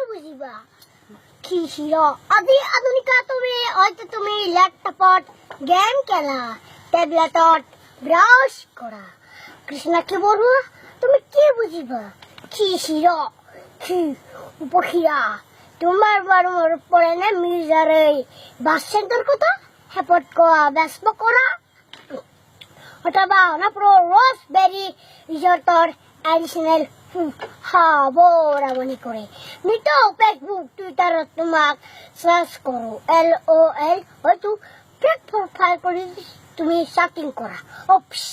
বুঝিবা কি ছিল আদি আধুনিকা তুমি হয়তো তুমি ল্যাপটপত গেম খেলা ট্যাবলেটত ব্রাউজ করা কৃষ্ণাকে বড়ুয়া তুমি কি বুঝিবা কি ছিল কি উপখিরা তোমার বড় মর পড়ে না মির্জারে বাস সেন্টার কথা হেপট কোয়া ব্যস্ত করা অথবা অনাপ্রো রোজবেরি রিসর্টর এডিশনাল বরাবনি করে নিত ফেসবুক টুইটারত তোমাক সার্চ করো LOL হয়তো প্ল্যাটফর্ম ফাইল করে তুমি সার্চিং করা ওপস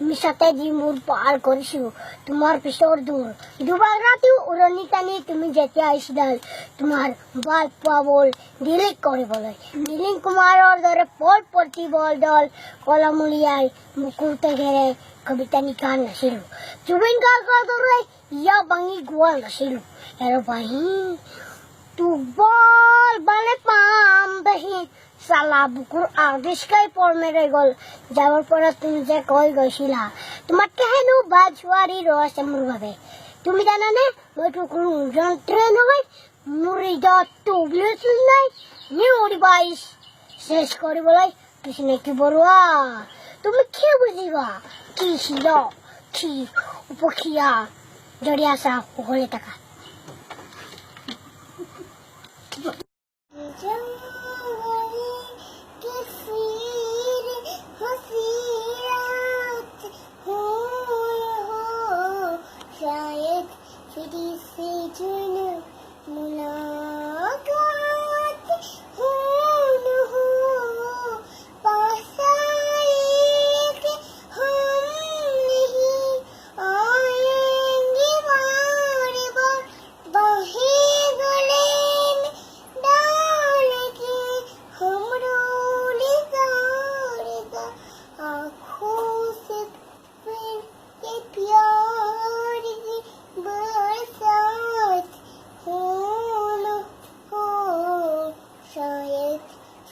মিশাতে দি মোর পার করিছো তোমার পিছর দূর দুবার রাতে উড়নি টানি তুমি যেতে আইসদাল তোমার মোবাইল পাবল ডিলিট করে বলে নীলিন কুমারর ধরে পল পড়তি বল দল কলামুলিয়াই মুকুতে ঘেরে কবিতা নিকান নাছিল জুবিন গার্গ ধরে ইয়া বাঙি গোয়াল নাছিল এর বাহি তু বল বলে পাম দহি সালা বুকুর আদেশকাই পর মেরে গল যাওয়ার পরে তুমি যে কই গইছিলা তোমার কেহেনু বাজওয়ারি রস এমন ভাবে তুমি জানা না মই টুকুর যন্ত্রে নয় মুড়ি দত টুবলেট নাই নিউরি বাইশ শেষ করে বলাই কিছু নাকি বড়ুয়া তুমি কি বুঝিবা কি ছিল কি উপখিয়া জড়িয়ে আসা হলে টাকা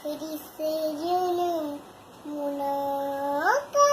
Jadi sejenak munakan